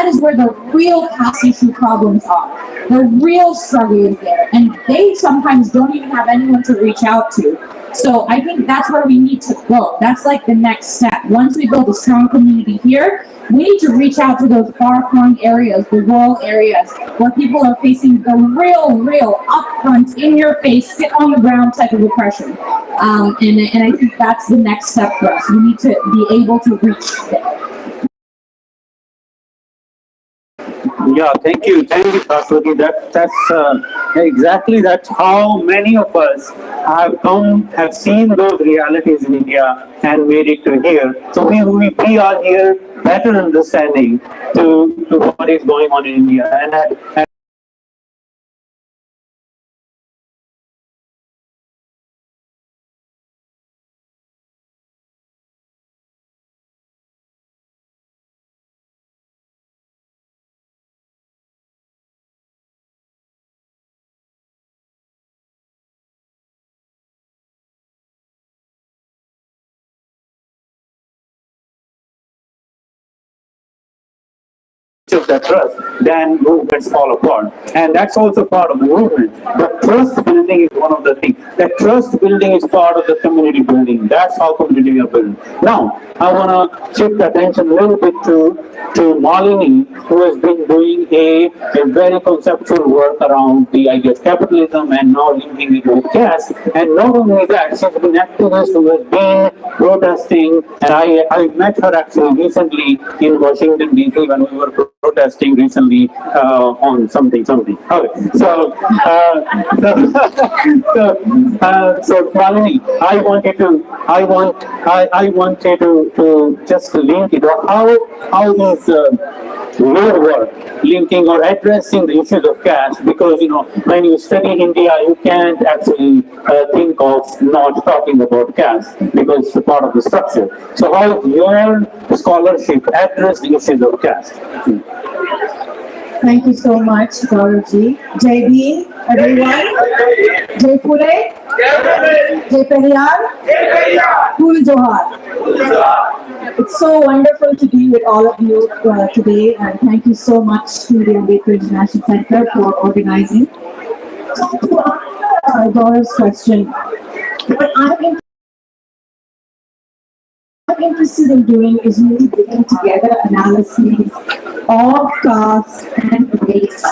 that is where the real caste issue problems are. The real struggle is there, and they sometimes don't even have anyone to reach out to. So I think that's where we need to go. That's like the next step. Once we build a strong community here, we need to reach out to those far-flung areas, the rural areas, where people are facing the real, upfront, in-your-face, sit-on-the-ground type of oppression. And I think that's the next step for us. We need to be able to reach there. Yeah, thank you, Saraswati. That's how many of us have seen those realities in India and made it to here. So we are here better understanding to what is going on in India, and of that trust, then movements fall apart. And that's also part of the movement. But trust building is one of the things. That trust building is part of the community building. That's how community are built. Now, I want to shift attention a little bit to Malini, who has been doing a very conceptual work around the idea of capitalism and now linking it with caste. And not only that, she's been an activist who has been protesting, and I met her actually recently in Washington, D.C. when we were protesting recently on something. Okay, so Malini, I wanted to just link it, or how is your work linking or addressing the issues of caste, because when you study India, you can't actually think of not talking about caste because it's a part of the structure. So how your scholarship address the issues of caste? Thank you so much, Gaurav-ji. Jai Bhim, everyone. Jai Pure, Jai Periyar, Cool Johar. It's so wonderful to be with all of you today, and thank you so much to the Ambedkar International Center for organizing. So to answer Gaurav's question, what I'm interested in doing is really bringing together analyses of caste and race,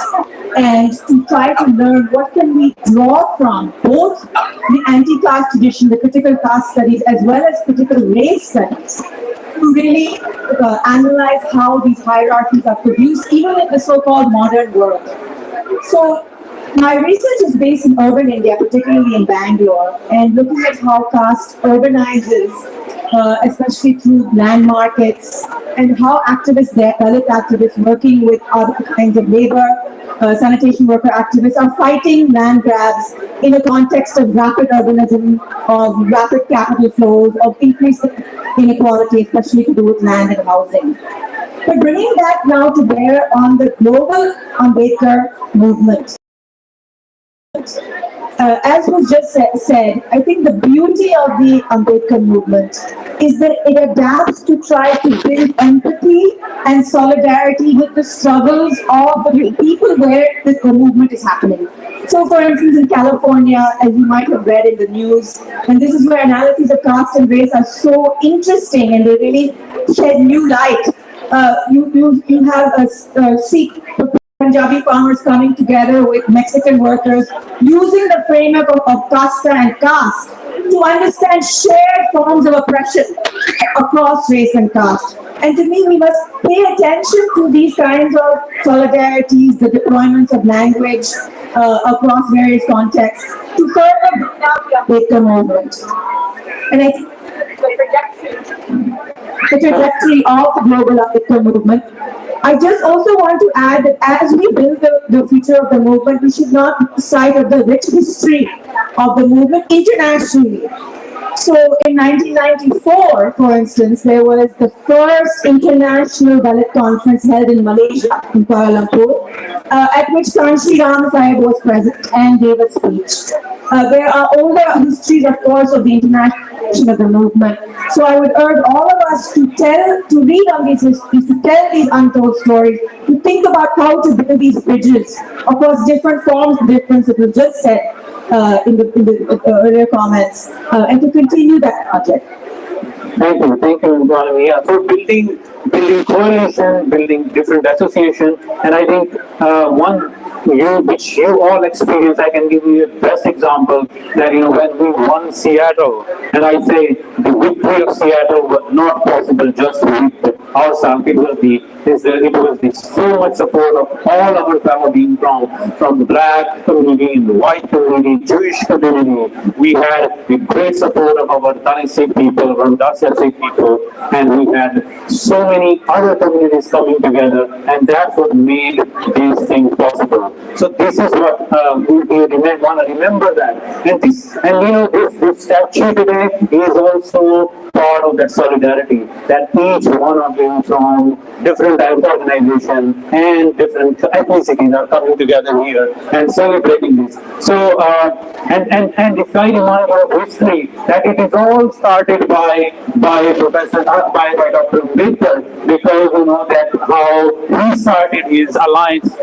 and to try to learn what can we draw from both the anti-caste tradition, the critical caste studies, as well as critical race studies, to really analyze how these hierarchies are produced, even in the so-called modern world. So my research is based in urban India, particularly in Bangalore, and looking at how caste urbanizes, especially through land markets, and how activists there, Dalit activists working with other kinds of labor, sanitation worker activists, are fighting land grabs in a context of rapid urbanism, of rapid capital flows, of increased inequality, especially to do with land and housing. But bringing that now to bear on the global Ambedkar movement. As was just said, I think the beauty of the Ambedkar movement is that it adapts to try to build empathy and solidarity with the struggles of the people where the movement is happening. So, for instance, in California, as you might have read in the news, and this is where analyses of caste and race are so interesting and they really shed new light. You have a Sikh Punjabi farmers coming together with Mexican workers, using the framework of casta and caste to understand shared forms of oppression across race and caste. And to me, we must pay attention to these kinds of solidarities, the deployments of language across various contexts to further bring out the Ambedkar movement. And I think the trajectory of the global Ambedkar movement. I just also want to add that as we build the future of the movement, we should not lose sight of the rich history of the movement internationally. So in 1994, for instance, there was the first international Dalit conference held in Malaysia, in Kuala Lumpur, at which Tan Sri Ram Sahib was present and gave a speech. There are older histories, of course, of the international of the movement. So I would urge all of us to read on these histories, to tell these untold stories, to think about how to build these bridges. Of course, different forms, difference, it was just said in the earlier comments, and to continue that project. Thank you, Gaurav. Yeah, so building coalition, building different association, and I think which you all experience, I can give you a best example that when we won Seattle, and I say the victory of Seattle was not possible just with ourselves. It was the so much support of all our fellow being from the black community, the white community, Jewish community. We had the great support of our Dalit Sikh people, our Dasya Sikh people, and we had so many other communities coming together, and that's what made these things possible. So this is what we want to remember that. And this statue today is also part of that solidarity, that each one of you from different types of organizations and different ethnicities are coming together here and celebrating this. So, and if I remind you of history, that it is all started by Dr. Ambedkar, because that how he started his alliance.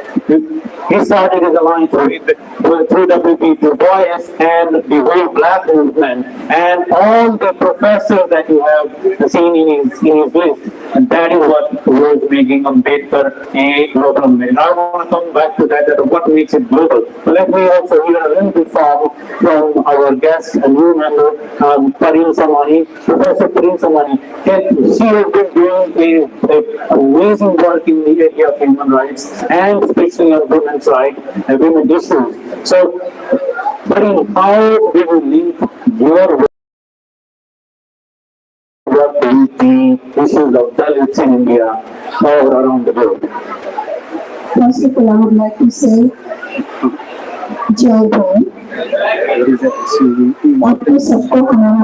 He started his alliance through W.P. Du Bois and the whole black movement and all the professors that you have seen in his list. And that is what was making Ambedkar a global movement. And I want to come back to that what makes it global. But let me also hear a little bit from our guest, a new member, Pareen Samani, Professor Pareen Samani. She has been doing amazing work in the area of human rights and especially on women's rights and women issues. So, Pareen, how do you link your work with the issues of Dalits in India all around the world? First of all, I would like to say, Jai Bhai. आपको सबको हमारा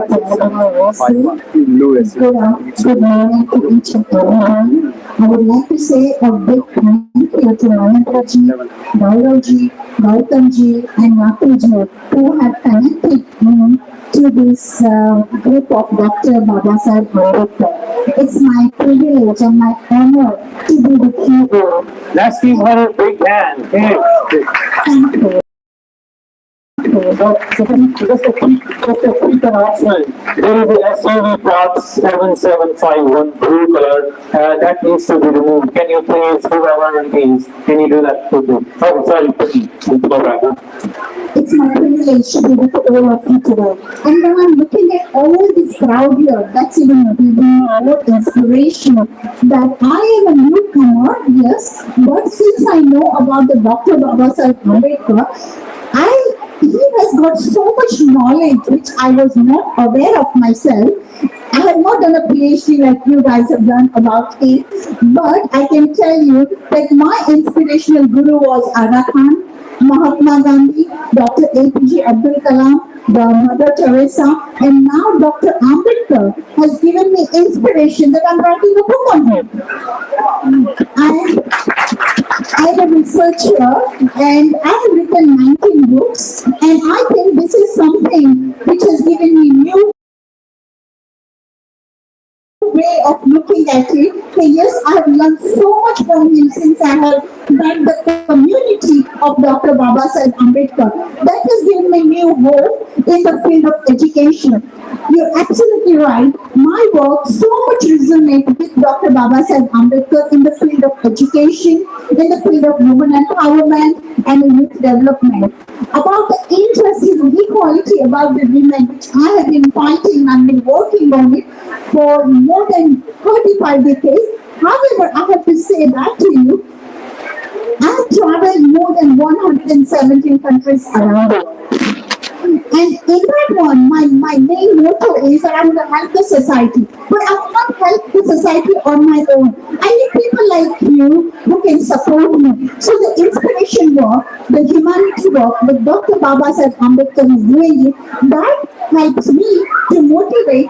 good morning to each and everyone. I would like to say a big thank you to Narendra ji, Gaurav ji, Gautam ji, and Nakul ji, who have connected me to this group of Dr. Babasaheb Ambedkar. It's my privilege and my honor to be with you all. Let's give her a big hand. Hey. Thank you. So just a quick announcement. There is a SUV part 7751 blue color that needs to be removed. Can you please, whoever it is, can you do that for me? Oh, sorry, please. Go back. It's my privilege to be with all of you today. And when I'm looking at all this crowd here, that's even giving me more inspiration that I am a newcomer, yes, but since I know about the Dr. Babasaheb Ambedkar, he has got so much knowledge which I was not aware of myself. I have not done a PhD like you guys have done about it, but I can tell you that my inspirational guru was Aga Khan, Mahatma Gandhi, Dr. APJ Abdul Kalam, the Mother Teresa, and now Dr. Ambedkar has given me inspiration that I'm writing a book on him. I'm a researcher and I have written 19 books, and I think this is something which has given me new way of looking at it. Okay, yes, I have learned so much from him since I have met the community of Dr. Babasaheb Ambedkar. That has given me new hope in the field of education. You're absolutely right. My work so much resonates with Dr. Babasaheb Ambedkar in the field of education, in the field of women empowerment and youth development. About the injustice and equality about the women, which I have been fighting and been working on it for more than 35 decades. However, I have to say back to you, I have traveled more than 117 countries around the world. And in that one, my main motto is that I'm going to help the society. But I will not help the society on my own. I need people like you who can support me. So the inspiration work, the humanity work that Dr. Babasaheb Ambedkar is doing, that helps me to motivate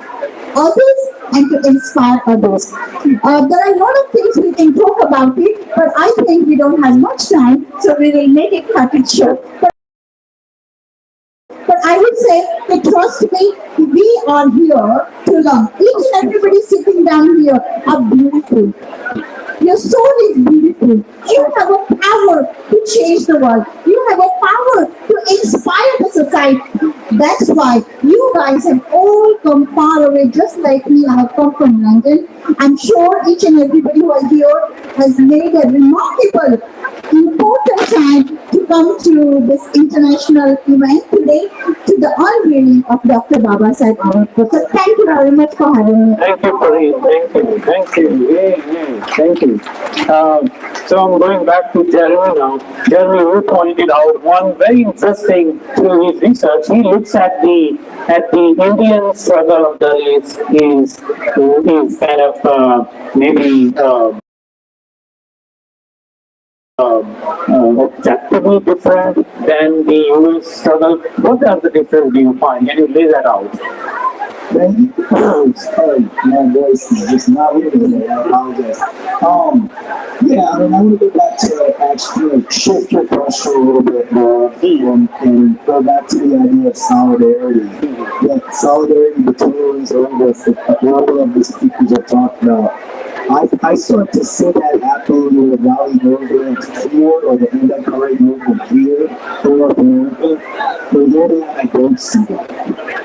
others and to inspire others. There are a lot of things we can talk about it, but I think we don't have much time, so we will make it cut it short. But I would say that trust me, we are here to learn. Each and everybody sitting down here are beautiful. Your soul is beautiful. You have a power to change the world. You have a power to inspire the society. That's why you guys have all come far away, just like me. I have come from London. I'm sure each and everybody who is here has made a remarkable, important time to come to this international event today, to the unveiling of Dr. Baba Saheb Ambedkar. So thank you very much for having me. Thank you, Pareen. Thank you. Yay. Thank you. So I'm going back to Jeremy now. Jeremy, you pointed out one very interesting through his research. He looks at the Indian struggle of Dalits is kind of maybe objectively different than the US struggle. What are the difference do you find? Can you lay that out? Thank you. Sorry, my voice is just not really. I apologize. Yeah, I mean, I want to go back to actually shift your question a little bit more and go back to the idea of solidarity. That solidarity between a number of the speakers have talked about. I start to see that happening in the Valley movement here, or the anti-correct movement here in North America. But yet I don't see that.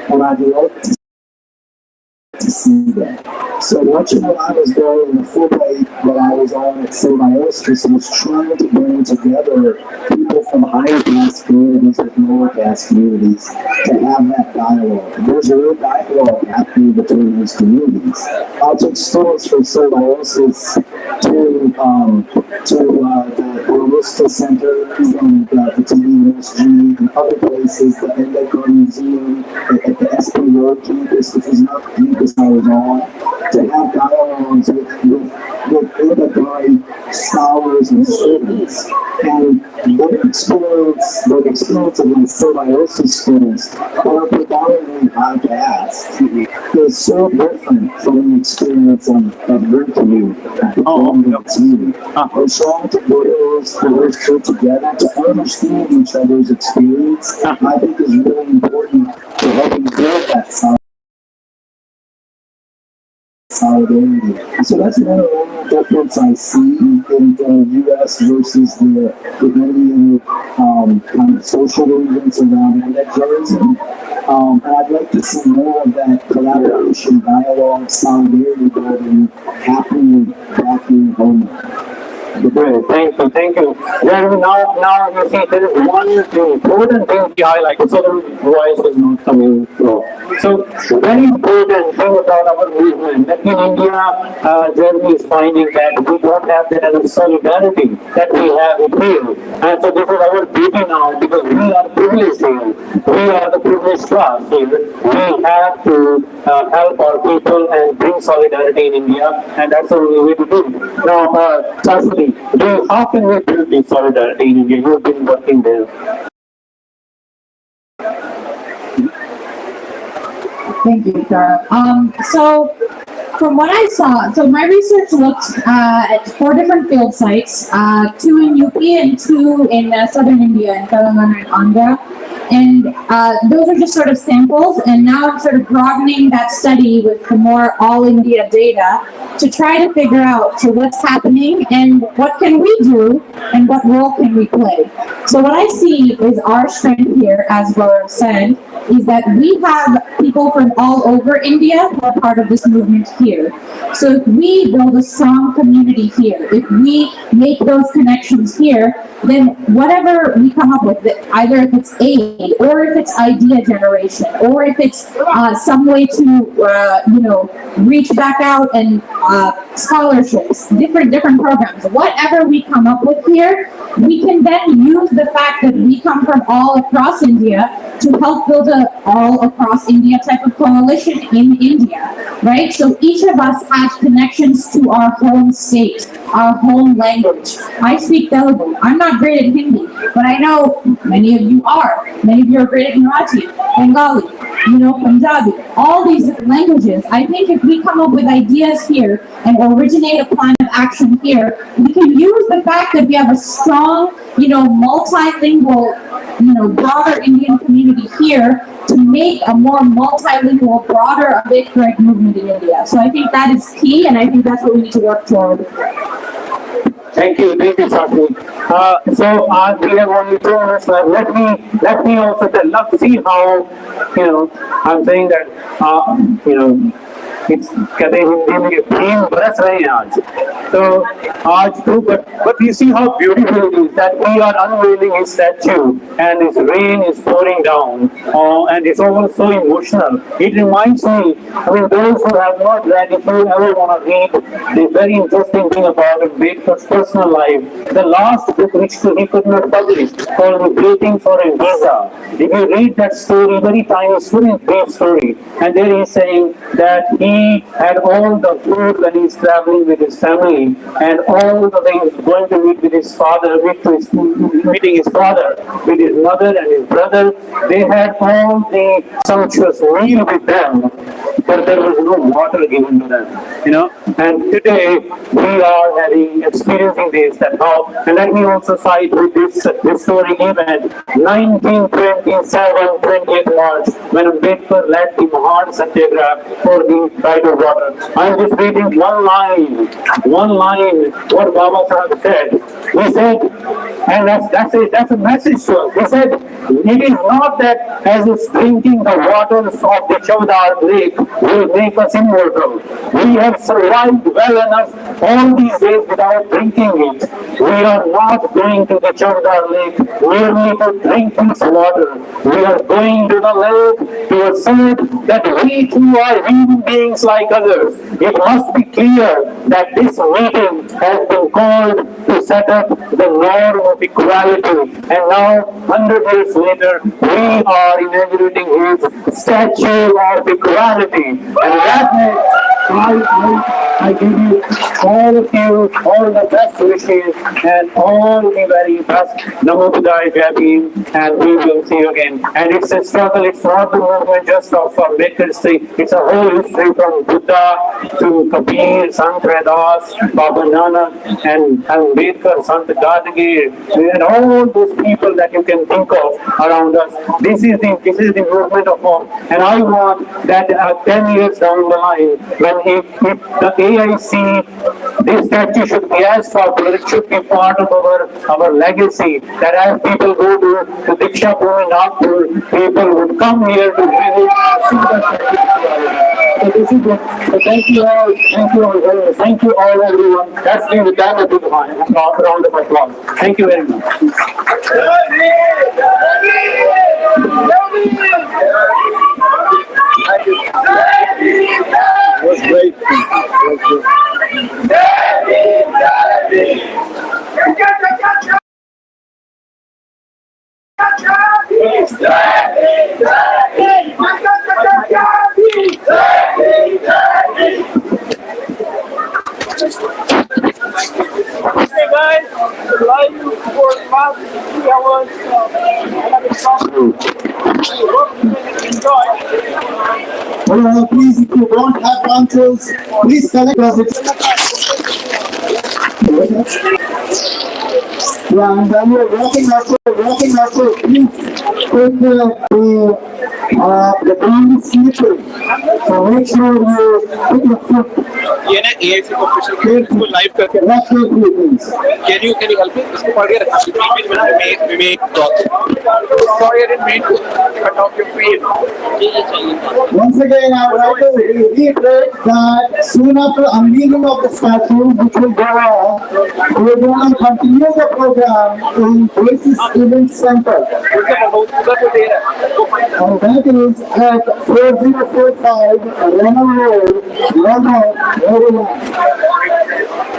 And I'd like to see that. So much of what I was doing in the full day that I was on at Symbiosis was trying to bring together people from higher caste communities with lower caste communities to have that dialogue. There's a real dialogue happening between those communities. I'll take students from Symbiosis to the Arista Center, from the TVUSG, and other places, the Endicott Museum, at the SP Road campus, which is not the campus I was on, to have dialogues with Endicott scholars and students. And their experience of the Symbiosis students are predominantly high caste. Is so different from the experience of your community. We're trying to put those two together to understand each other's experience. I think is really important to helping build that solidarity. So that's one difference I see in the U.S. versus the Indian kind of social movements around anti-terrorism. And I'd like to see more of that collaboration, dialogue, solidarity building happening back in Homeland. Great, thank you. Then now you see there is one important thing to highlight, so the voice is not coming through. So very important thing about our movement that in India, Jeremy is finding that we don't have that kind of solidarity that we have here. And so this is our duty now, because we are privileged here. We are the privileged class here. We have to help our people and bring solidarity in India, and that's the only way to do it. Now, Chastity, how can we build this solidarity in India? You've been working there. Thank you, Tara. So from what I saw, so my research looked at 4 different field sites, 2 in UP and 2 in southern India, in Telangana and Andhra. And those are just sort of samples, and now I'm sort of broadening that study with the more all-India data to try to figure out so what's happening and what can we do and what role can we play. So what I see is our strength here, as Gaurav said, is that we have people from all over India who are part of this movement here. So if we build a strong community here, if we make those connections here, then whatever we come up with, either if it's aid, or if it's idea generation, or if it's some way to, reach back out and scholarships, different programs, whatever we come up with here, we can then use the fact that we come from all across India to help build a all across India type of coalition in India, right? So each of us has connections to our home state, our home language. I speak Telugu. I'm not great at Hindi, but I know many of you are. Many of you are great at Marathi, Bengali. Punjabi, all these different languages. I think if we come up with ideas here and originate a plan of action here, we can use the fact that we have a strong, multilingual, broader Indian community here to make a more multilingual, broader Ambedkarite movement in India. So I think that is key, and I think that's what we need to work toward. Thank you, Sakshi. So we have only 2 minutes left. Let me also let's see how, I'm saying that, it's कहते हैं हिंदी में प्रेम बरस रहे हैं आज तो but you see how beautiful it is that we are unveiling his statue and his rain is pouring down and it's all so emotional. It reminds me, those who have not read, if you ever want to read the very interesting thing about Ambedkar's personal life, the last book which he could not publish called Waiting for a Visa. If you read that story, very tiny story, brief story, and there he's saying that he had all the food when he's traveling with his family, and all the way he's going to meet with his father, meeting his father, with his mother and his brother. They had all the sumptuous meal with them, but there was no water given to them, And today we are experiencing this and how. And let me also cite with this historic event, 1927, 28th March, when Ambedkar led the Mahan Satyagraha for the right of water. I'm just reading one line, what Baba Sahib said. He said, and that's a message to us. He said, it is not that as if drinking the waters of the Chavdar lake will make us immortal. We have survived well enough all these days without drinking it. We are not going to the Chavdar lake merely to drink its water. We are going to the lake to assert that we too are human beings like others. It must be clear that this meeting has been called to set up the norm of equality. And now, 100 years later, we are inaugurating his statue of equality. And that I give you all of you all the best wishes and all the very best. Namo Buddhaya Jai Bhim, and we will see you again. And it's a struggle. It's not the movement just of Ambedkar history. It's a whole history from Buddha to Kabir, Sant Raidas, Baba Nanak, and Ambedkar, Sant Gadagir, and all those people that you can think of around us. This is the movement of hope. And I want that 10 years down the line, when if the AIC, this statue should be as popular, it should be part of our legacy, that as people go to Diksha Bhumi Nagpur, people would come here to visit, see the statue. So this is it. So thank you all, thank you all everyone. That's the time of the round of applause. Thank you very much. It was great. Hey guys, live for the past 3 hours. I have a song. Enjoy. Please, if you don't have controls, please collect us. Yeah, and then we're walking also, please take the ground is slippery. So make sure you put your foot. ये ना AIC को official को live करके Not carefully, please. can you help me इसको पढ़ के रखना image बना we make dot sorry I didn't mean to cut off your feed Once again, I would like to reiterate that soon after unveiling of the statue, which will go on, we are going to continue the program in Oasis Event Center. उसका बहुत उधर को दे रहा है And that is at 4045 Renner Road, London, Maryland.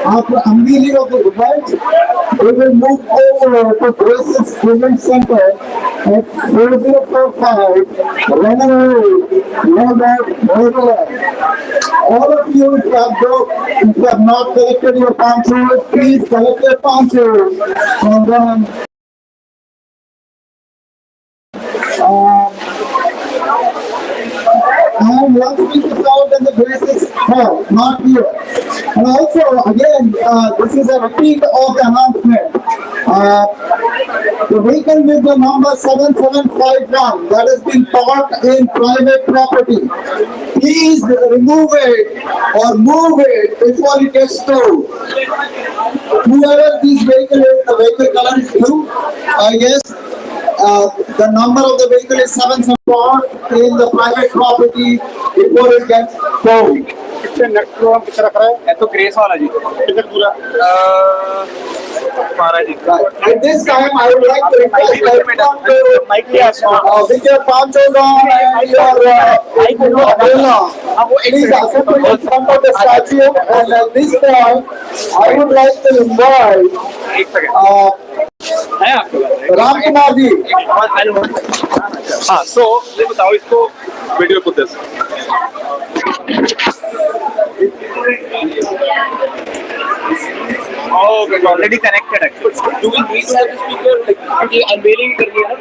After unveiling of the event, we will move over to Oasis Event Center at 4045 Renner Road, London, Maryland. All of you, if you have not collected your ponchos, please collect your ponchos. And then and once this is out, then the grace is held, not here. And also, again, this is a repeat of the announcement. The vehicle with the number 7751 that has been parked in private property, please remove it or move it before it gets towed. Whoever this vehicle is, the vehicle color is blue, I guess. The number of the vehicle is 774 in the private property before it gets towed. कितने next pro हम कितना रख रहा है? ये तो grace वाला जी। कितना पूरा? महाराज जी। At this time, I would like to request everyone to mic लिया है। with your ponchos on and your umbrella, please assemble in front of the statue. And at this point, I would like to invite एक second. है आपके पास? Ram Kumar ji. हाँ, so ये बताओ इसको video put this. Oh, it's already connected actually. Do we need to have the speaker? Like, ये unveiling करनी है ना?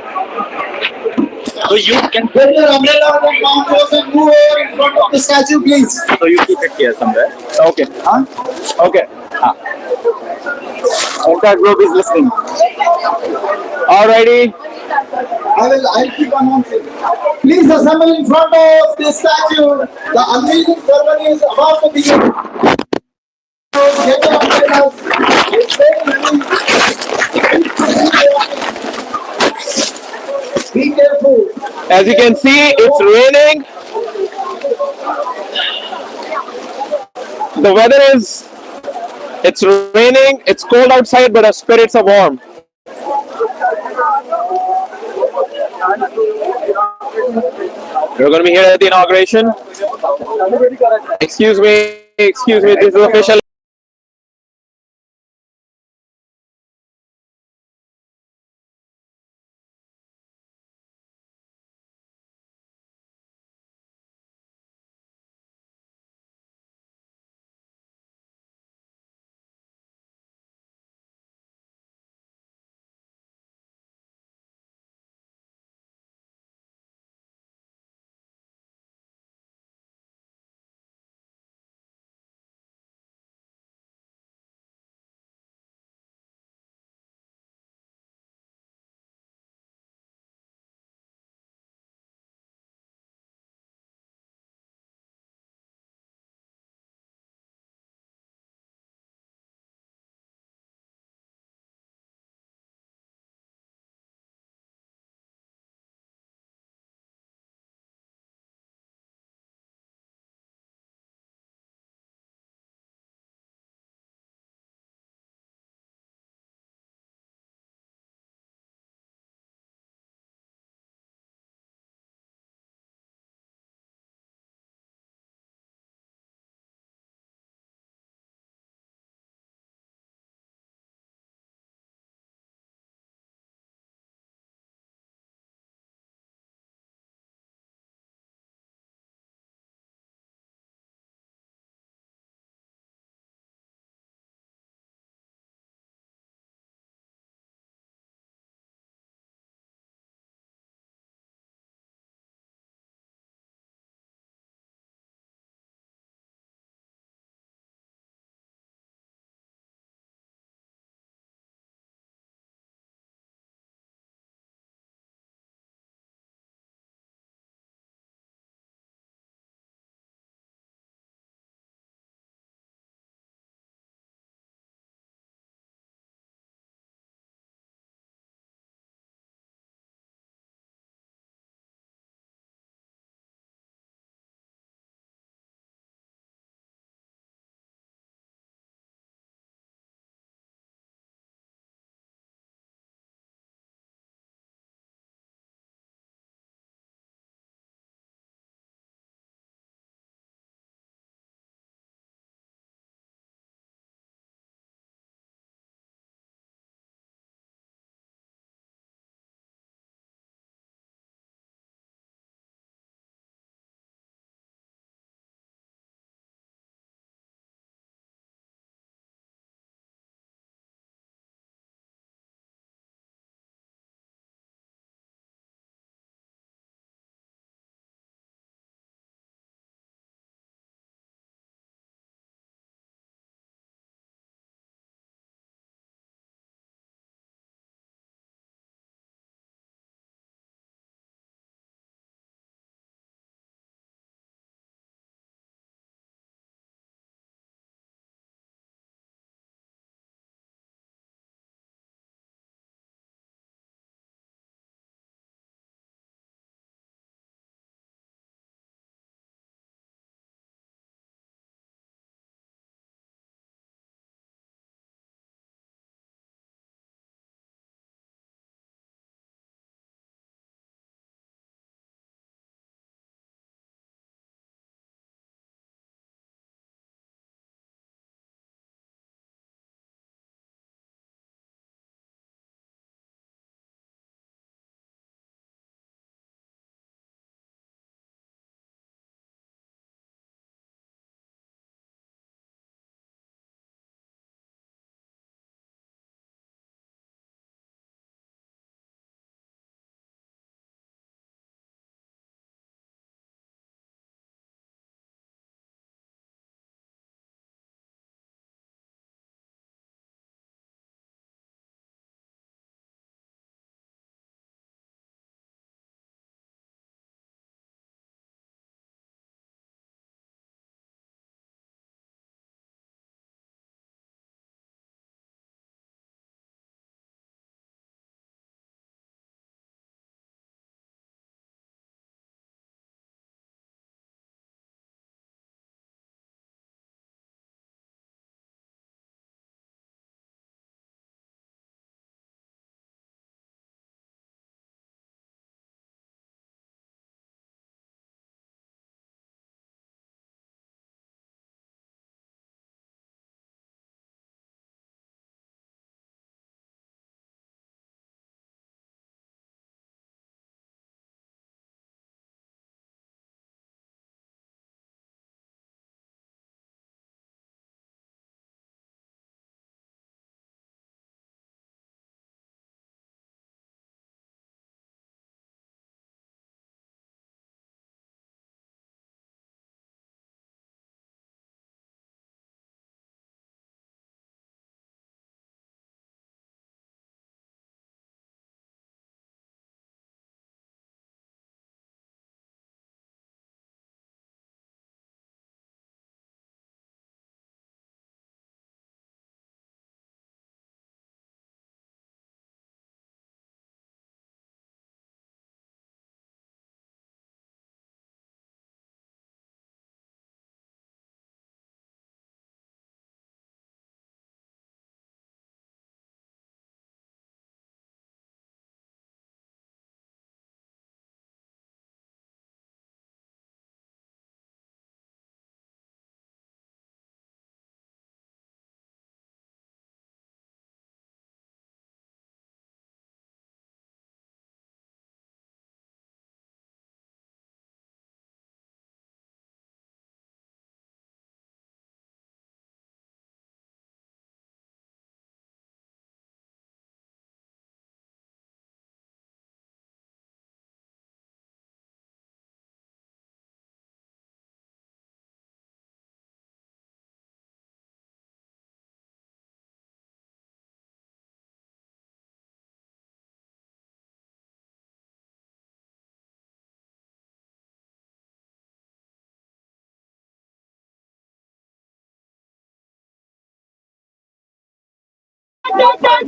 So you can. Get your umbrella and ponchos and move over in front of the statue, please. So you took it here somewhere. Okay. Huh? Okay. Entire group is listening. Alrighty. I'll keep announcing. Please assemble in front of the statue. The unveiling ceremony is about to begin. Get your umbrellas. It's very easy. Be careful. As you can see, it's raining. The weather is, it's raining, it's cold outside, but our spirits are warm. We're going to be here at the inauguration. Excuse me, this is official. Dr.